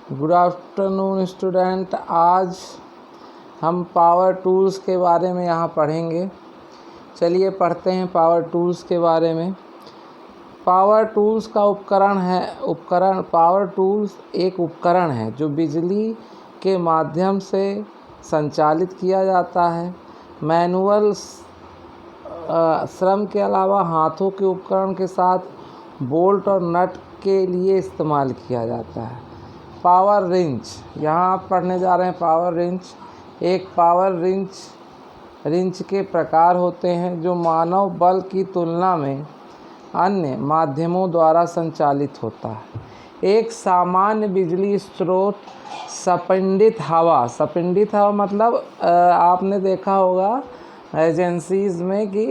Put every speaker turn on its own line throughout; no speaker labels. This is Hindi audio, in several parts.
Good afternoon student. आज हम पावर टूल्स के बारे में यहाँ पढ़ेंगे। चलिए पढ़ते हैं पावर टूल्स के बारे में। पावर टूल्स का पावर टूल्स एक उपकरण है जो बिजली के माध्यम से संचालित किया जाता है। मैनुअल श्रम के अलावा हाथों के उपकरण के साथ बोल्ट और नट के लिए इस्तेमाल किया जाता है। पावर रिंच, यहाँ आप पढ़ने जा रहे हैं पावर रिंच। एक पावर रिंच के प्रकार होते हैं जो मानव बल की तुलना में अन्य माध्यमों द्वारा संचालित होता है। एक सामान्य बिजली स्रोत स्पिंडित हवा मतलब आपने देखा होगा एजेंसीज़ में कि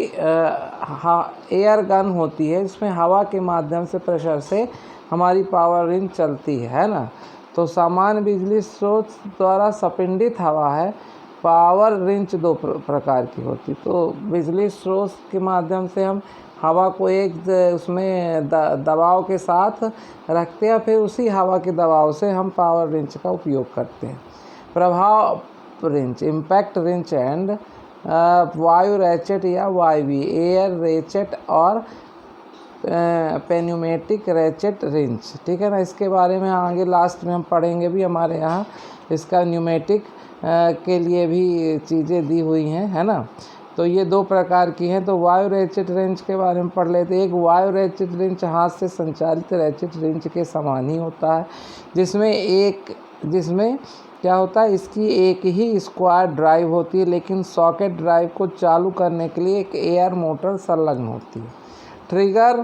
एयर गन होती है, इसमें हवा के माध्यम से प्रेशर से हमारी पावर रिंच चलती है ना। तो सामान्य बिजली स्रोत द्वारा स्पिंडित हवा है। पावर रिंच दो प्रकार की होती। तो बिजली स्रोत के माध्यम से हम हवा को एक उसमें दबाव के साथ रखते हैं, फिर उसी हवा के दबाव से हम पावर रिंच का उपयोग करते हैं। प्रभाव रिंच, इम्पैक्ट रिंच एंड वायु रैचेट या वायवी, एयर रैचेट और पेन्यूमेटिक रैचेट रिंच। ठीक है ना। इसके बारे में आगे लास्ट में हम पढ़ेंगे भी। हमारे यहाँ इसका न्यूमेटिक के लिए भी चीज़ें दी हुई हैं, है ना। तो ये दो प्रकार की हैं। तो वायु रैचेट रिंच के बारे में पढ़ लेते हैं। एक वायु रैचेट रिंच हाथ से संचालित रैचेट रिंच के समान ही होता है, जिसमें क्या होता है, इसकी एक ही स्क्वायर ड्राइव होती है, लेकिन सॉकेट ड्राइव को चालू करने के लिए एक एयर मोटर संलग्न होती है। ट्रिगर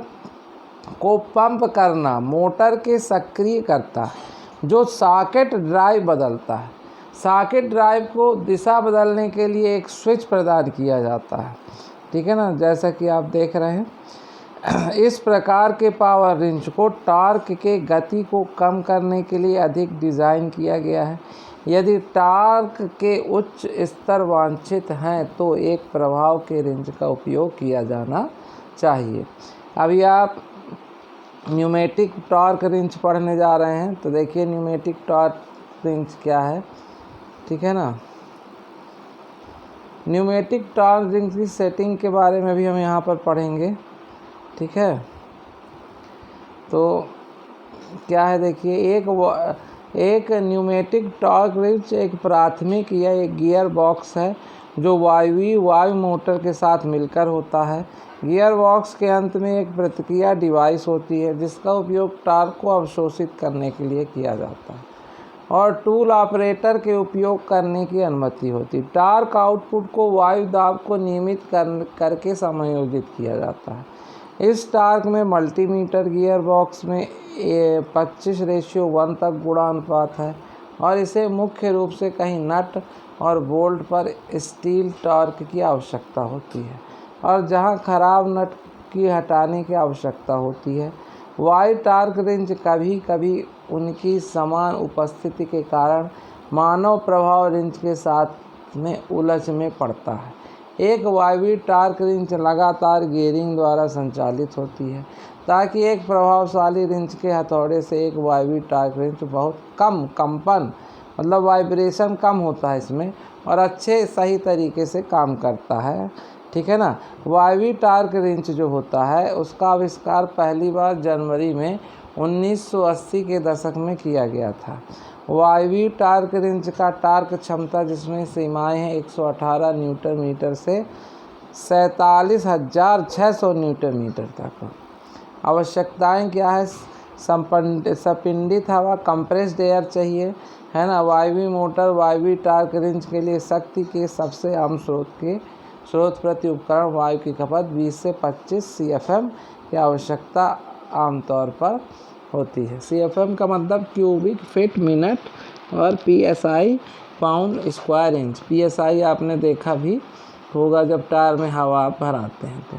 को पंप करना मोटर के सक्रिय करता है जो सॉकेट ड्राइव बदलता है। सॉकेट ड्राइव को दिशा बदलने के लिए एक स्विच प्रदान किया जाता है। ठीक है ना, जैसा कि आप देख रहे हैं। इस प्रकार के पावर रिंच को टॉर्क के गति को कम करने के लिए अधिक डिज़ाइन किया गया है। यदि टॉर्क के उच्च स्तर वांछित हैं तो एक प्रभाव के रिंच का उपयोग किया जाना चाहिए। अभी आप न्यूमेटिक टॉर्क रिंच पढ़ने जा रहे हैं, तो देखिए न्यूमेटिक टॉर्क रिंच क्या है। ठीक है ना। न्यूमेटिक टॉर्क रिंच की सेटिंग के बारे में भी हम यहाँ पर पढ़ेंगे। ठीक है। तो क्या है, देखिए एक न्यूमेटिक टॉर्क रिंच एक प्राथमिक या एक गियर बॉक्स है जो वायु मोटर के साथ मिलकर होता है। गियर बॉक्स के अंत में एक प्रतिक्रिया डिवाइस होती है जिसका उपयोग टॉर्क को अवशोषित करने के लिए किया जाता है और टूल ऑपरेटर के उपयोग करने की अनुमति होती है। टॉर्क आउटपुट को वायु दाब को नियमित करके समायोजित किया जाता है। इस टॉर्क में मल्टीमीटर गियर बॉक्स में 25:1 तक गुणा अनुपात है और इसे मुख्य रूप से कहीं नट और बोल्ट पर स्टील टॉर्क की आवश्यकता होती है और जहां खराब नट की हटाने की आवश्यकता होती है। वायु टॉर्क रिंच कभी कभी उनकी समान उपस्थिति के कारण मानव प्रभाव रिंच के साथ में उलझ में पड़ता है। एक वायवीय टॉर्क रिंच लगातार गियरिंग द्वारा संचालित होती है ताकि एक प्रभावशाली रिंच के हथौड़े से एक वायवीय टॉर्क रिंच बहुत कम कंपन मतलब वाइब्रेशन कम होता है इसमें और अच्छे सही तरीके से काम करता है। ठीक है ना। वायवीय टॉर्क रिंच जो होता है उसका आविष्कार पहली बार जनवरी में 1980 के दशक में किया गया था। वायवीय टॉर्क रिंच का टॉर्क क्षमता जिसमें सीमाएं हैं 118 न्यूटन मीटर से 47,600 न्यूटन मीटर तक। आवश्यकताएं क्या है, स्पिंडित हवा कंप्रेस्ड एयर चाहिए, है ना। वायवीय मोटर वायवीय टॉर्क रिंच के लिए शक्ति के सबसे आम स्रोत प्रति उपकरण वायु की खपत 20 से 25 CFM की आवश्यकता आमतौर पर होती है। CFM का मतलब क्यूबिक फीट मिनट और PSI pound square inch. PSI आपने देखा भी होगा जब टायर में हवा आप भराते हैं तो।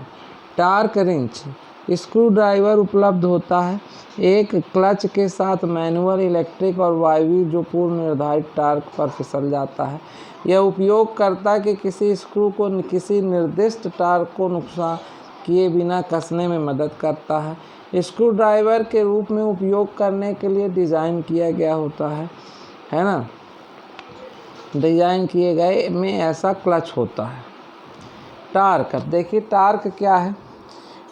टॉर्क रिंच स्क्रू ड्राइवर उपलब्ध होता है, एक क्लच के साथ मैनुअल, इलेक्ट्रिक और वायवीय जो पूर्व निर्धारित टॉर्क पर फिसल जाता है। यह उपयोगकर्ता के किसी स्क्रू को किसी निर्दिष्ट टॉर्क को नुकसान किए बिना कसने में मदद करता है। स्क्रू ड्राइवर के रूप में उपयोग करने के लिए डिज़ाइन किया गया होता है ना। डिज़ाइन किए गए में ऐसा क्लच होता है। टार्क, अब देखिए टार्क क्या है।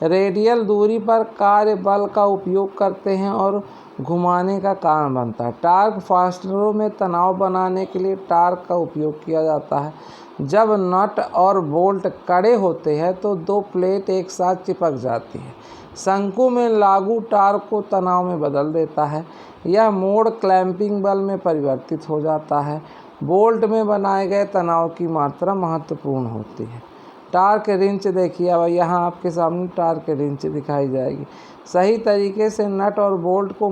रेडियल दूरी पर कार्य बल का उपयोग करते हैं और घुमाने का कारण बनता है। टार्क फास्टनरों में तनाव बनाने के लिए टार्क का उपयोग किया जाता है। जब नट और बोल्ट कड़े होते हैं तो दो प्लेट एक साथ चिपक जाती है। शंकु में लागू टार्क को तनाव में बदल देता है। यह मोड़ क्लैंपिंग बल में परिवर्तित हो जाता है। बोल्ट में बनाए गए तनाव की मात्रा महत्वपूर्ण होती है। टार्क रिंच देखिए, अब यहाँ आपके सामने टार्क रिंच दिखाई जाएगी। सही तरीके से नट और बोल्ट को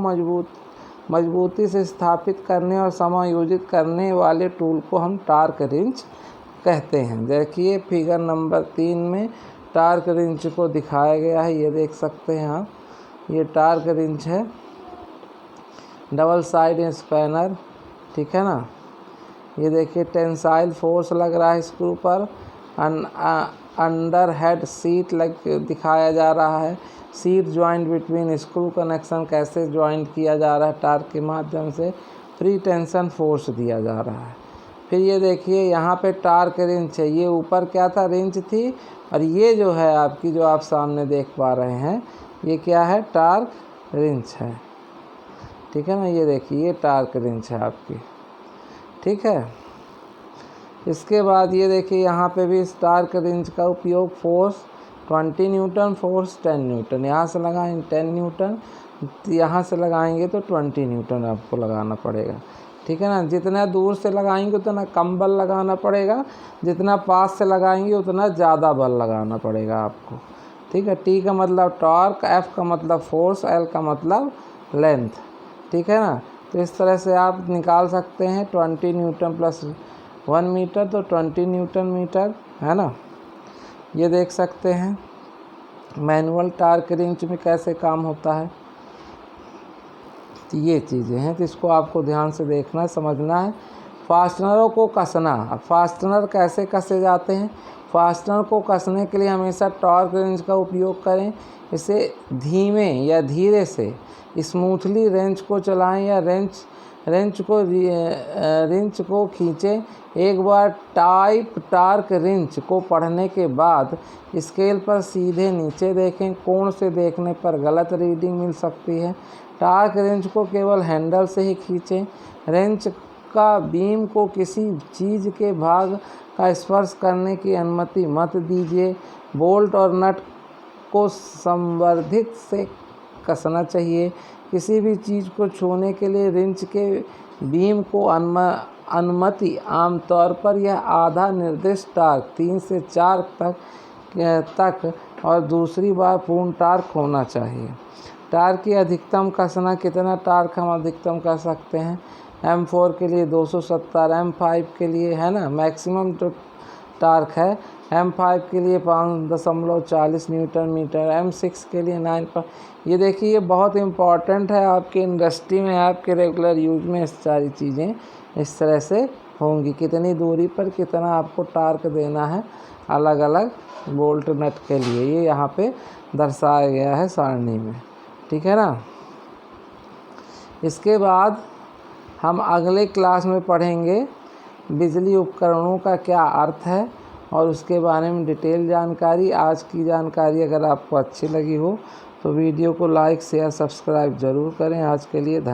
मजबूती से स्थापित करने और समायोजित करने वाले टूल को हम टार्क रिंच कहते हैं। देखिए फिगर नंबर 3 में टार्क रिंच को दिखाया गया है, ये देख सकते हैं आप। ये टार्क रिंच है, डबल साइड स्पैनर, ठीक है ना। ये देखिए टेंसाइल फोर्स लग रहा है स्क्रू पर। अंडर हेड सीट दिखाया जा रहा है। Seat joint between screw connection कैसे ज्वाइंट किया जा रहा है टार्क के माध्यम से। फ्री टेंशन फोर्स दिया जा रहा है। फिर ये देखिए यहाँ पे टार्क रिंच है। ये ऊपर क्या था, रिंच थी, और ये जो है आपकी, जो आप सामने देख पा रहे हैं, ये क्या है, टार्क रिंच है, ठीक है ना। ये देखिए ये टार्क रिंच है आपकी, ठीक है। इसके बाद ये देखिए यहाँ पे भी इस टार्क रिंच का उपयोग फोर्स 20 न्यूटन, फोर्स 10 न्यूटन। यहाँ से लगाएंगे 10 न्यूटन, यहाँ से लगाएंगे तो 20 न्यूटन आपको लगाना पड़ेगा, ठीक है ना। जितना दूर से लगाएंगे उतना कम बल लगाना पड़ेगा, जितना पास से लगाएंगे उतना ज़्यादा बल लगाना पड़ेगा आपको, ठीक है। टी का मतलब टॉर्क, एफ का मतलब फोर्स, एल का मतलब लेंथ, ठीक है ना। तो इस तरह से आप निकाल सकते हैं 20 न्यूटन प्लस 1 मीटर तो 20 न्यूटन मीटर, है ना। ये देख सकते हैं मैनुअल टार्क रिंच में कैसे काम होता है। तो ये चीज़ें हैं, तो इसको आपको ध्यान से देखना समझना है। फास्टनरों को कसना, अब फास्टनर कैसे कसे जाते हैं। फास्टनर को कसने के लिए हमेशा टॉर्क रिंच का उपयोग करें। इसे धीमे या धीरे से स्मूथली रेंच को चलाएं या रेंच को खींचें। एक बार टार्क रिंच को पढ़ने के बाद स्केल पर सीधे नीचे देखें। कोण से देखने पर गलत रीडिंग मिल सकती है। टार्क रिंच को केवल हैंडल से ही खींचें। रेंच का बीम को किसी चीज़ के भाग का स्पर्श करने की अनुमति मत दीजिए। बोल्ट और नट को संवर्धित से कसना चाहिए। किसी भी चीज़ को छूने के लिए रिंच के बीम को अनुमति आमतौर पर यह आधा निर्दिष्ट टार्क 3 से 4 तक और दूसरी बार पूर्ण टार्क होना चाहिए। टार्क की अधिकतम कसना, कितना टार्क हम अधिकतम कर सकते हैं। M4 के लिए 270, M5 के लिए, है ना, मैक्सिमम जो टार्क है। M5 के लिए 5.40 न्यूटन मीटर, M6 के लिए 9 पर। ये देखिए ये बहुत इम्पॉर्टेंट है आपके इंडस्ट्री में, आपके रेगुलर यूज में सारी चीज़ें इस तरह से होंगी। कितनी दूरी पर कितना आपको टार्क देना है अलग अलग बोल्ट नट के लिए, ये यहाँ पे दर्शाया गया है सारणी में, ठीक है ना। इसके बाद हम अगले क्लास में पढ़ेंगे बिजली उपकरणों का क्या अर्थ है और उसके बारे में डिटेल जानकारी। आज की जानकारी अगर आपको अच्छी लगी हो तो वीडियो को लाइक शेयर सब्सक्राइब ज़रूर करें। आज के लिए